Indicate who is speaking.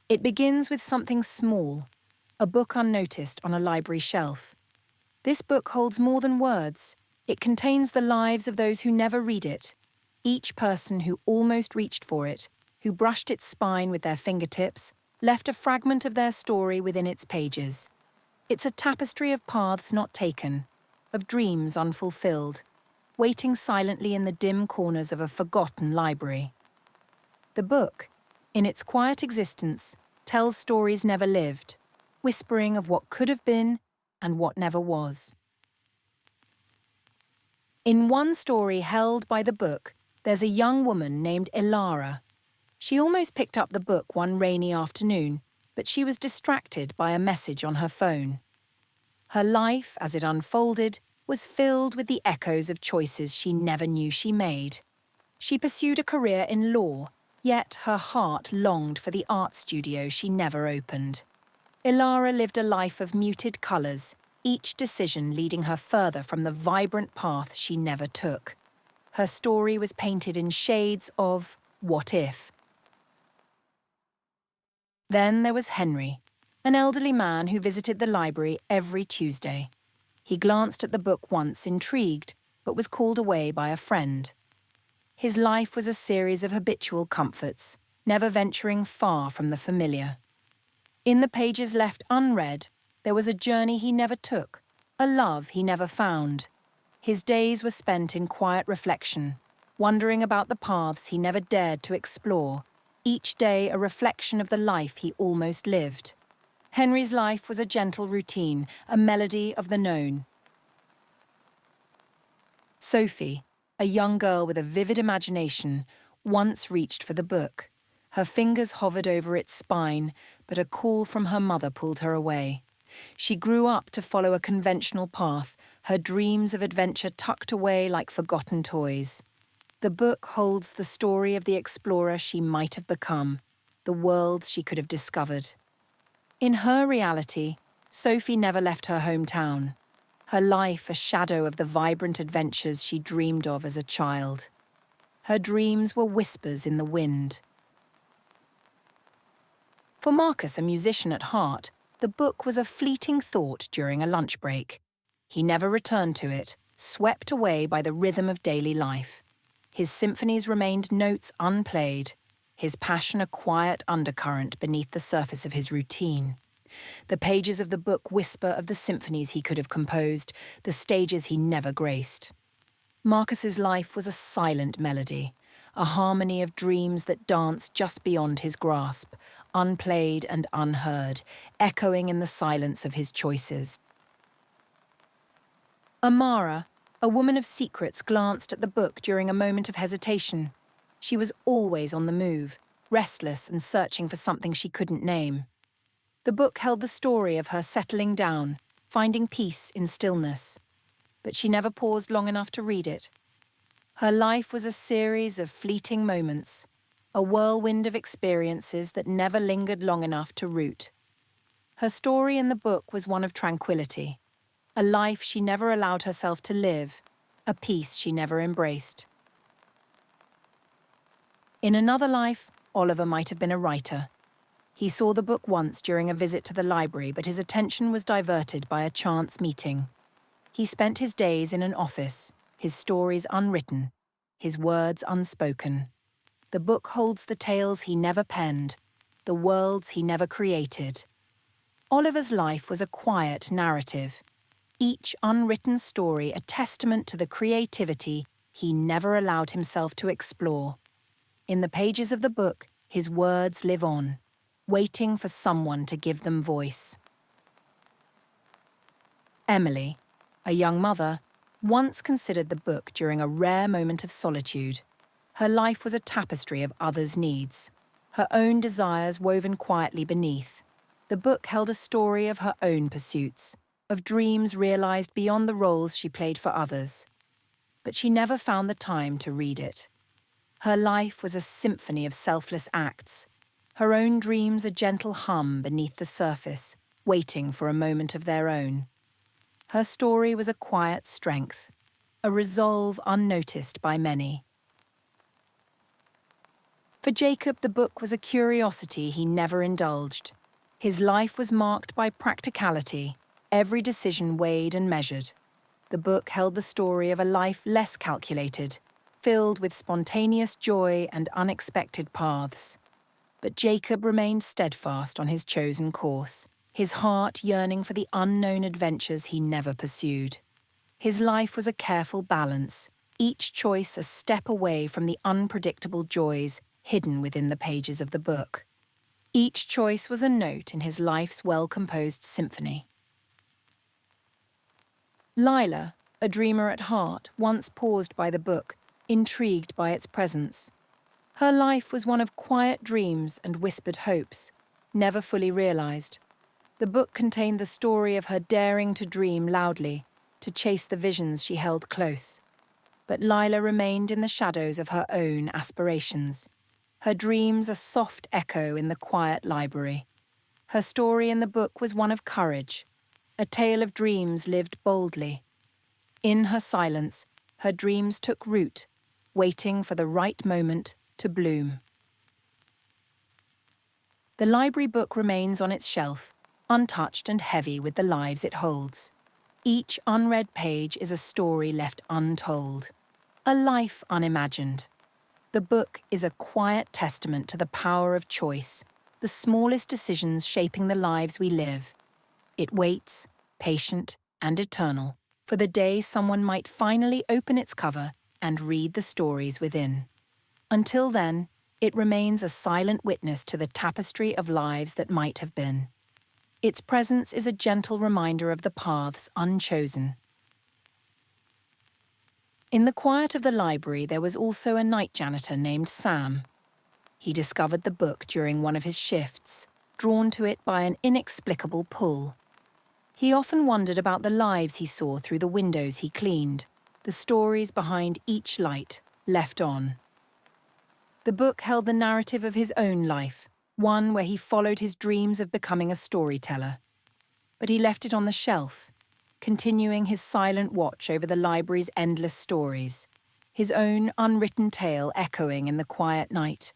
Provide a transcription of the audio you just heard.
Speaker 1: It begins with something small, a book unnoticed on a library shelf. This book holds more than words. It contains the lives of those who never read it, each person who almost reached for it, who brushed its spine with their fingertips, left a fragment of their story within its pages. It's a tapestry of paths not taken, of dreams unfulfilled, waiting silently in the dim corners of a forgotten library. The book, in its quiet existence, tells stories never lived, whispering of what could have been and what never was. In one story held by the book, there's a young woman named Ilara. She almost picked up the book one rainy afternoon, but she was distracted by a message on her phone. Her life, as it unfolded, was filled with the echoes of choices she never knew she made. She pursued a career in law, yet her heart longed for the art studio she never opened. Ilara lived a life of muted colours, each decision leading her further from the vibrant path she never took. Her story was painted in shades of what if. Then there was Henry, an elderly man who visited the library every Tuesday. He glanced at the book once, intrigued, but was called away by a friend. His life was a series of habitual comforts, never venturing far from the familiar. In the pages left unread, there was a journey he never took, a love he never found. His days were spent in quiet reflection, wondering about the paths he never dared to explore, each day a reflection of the life he almost lived. Henry's life was a gentle routine, a melody of the known. Sophie, a young girl with a vivid imagination, once reached for the book. Her fingers hovered over its spine, but a call from her mother pulled her away. She grew up to follow a conventional path, her dreams of adventure tucked away like forgotten toys. The book holds the story of the explorer she might have become, the worlds she could have discovered. In her reality, Sophie never left her hometown, her life a shadow of the vibrant adventures she dreamed of as a child. Her dreams were whispers in the wind. For Marcus, a musician at heart, the book was a fleeting thought during a lunch break. He never returned to it, swept away by the rhythm of daily life. His symphonies remained notes unplayed, his passion a quiet undercurrent beneath the surface of his routine. The pages of the book whisper of the symphonies he could have composed, the stages he never graced. Marcus's life was a silent melody, a harmony of dreams that danced just beyond his grasp, unplayed and unheard, echoing in the silence of his choices. Amara, a woman of secrets, glanced at the book during a moment of hesitation. She was always on the move, restless and searching for something she couldn't name. The book held the story of her settling down, finding peace in stillness. But she never paused long enough to read it. Her life was a series of fleeting moments, a whirlwind of experiences that never lingered long enough to root. Her story in the book was one of tranquility, a life she never allowed herself to live, a peace she never embraced. In another life, Oliver might have been a writer. He saw the book once during a visit to the library, but his attention was diverted by a chance meeting. He spent his days in an office, his stories unwritten, his words unspoken. The book holds the tales he never penned, the worlds he never created. Oliver's life was a quiet narrative, each unwritten story a testament to the creativity he never allowed himself to explore. In the pages of the book, his words live on, waiting for someone to give them voice. Emily, a young mother, once considered the book during a rare moment of solitude. Her life was a tapestry of others' needs, her own desires woven quietly beneath. The book held a story of her own pursuits, of dreams realized beyond the roles she played for others. But she never found the time to read it. Her life was a symphony of selfless acts, her own dreams a gentle hum beneath the surface, waiting for a moment of their own. Her story was a quiet strength, a resolve unnoticed by many. For Jacob, the book was a curiosity he never indulged. His life was marked by practicality, every decision weighed and measured. The book held the story of a life less calculated, filled with spontaneous joy and unexpected paths. But Jacob remained steadfast on his chosen course, his heart yearning for the unknown adventures he never pursued. His life was a careful balance, each choice a step away from the unpredictable joys hidden within the pages of the book. Each choice was a note in his life's well-composed symphony. Lila, a dreamer at heart, once paused by the book, intrigued by its presence. Her life was one of quiet dreams and whispered hopes, never fully realized. The book contained the story of her daring to dream loudly, to chase the visions she held close. But Lila remained in the shadows of her own aspirations, her dreams a soft echo in the quiet library. Her story in the book was one of courage, a tale of dreams lived boldly. In her silence, her dreams took root, waiting for the right moment to bloom. The library book remains on its shelf, untouched and heavy with the lives it holds. Each unread page is a story left untold, a life unimagined. The book is a quiet testament to the power of choice, the smallest decisions shaping the lives we live. It waits, patient and eternal, for the day someone might finally open its cover and read the stories within. Until then, it remains a silent witness to the tapestry of lives that might have been. Its presence is a gentle reminder of the paths unchosen. In the quiet of the library, there was also a night janitor named Sam. He discovered the book during one of his shifts, drawn to it by an inexplicable pull. He often wondered about the lives he saw through the windows he cleaned, the stories behind each light left on. The book held the narrative of his own life, one where he followed his dreams of becoming a storyteller. But he left it on the shelf, continuing his silent watch over the library's endless stories, his own unwritten tale echoing in the quiet night.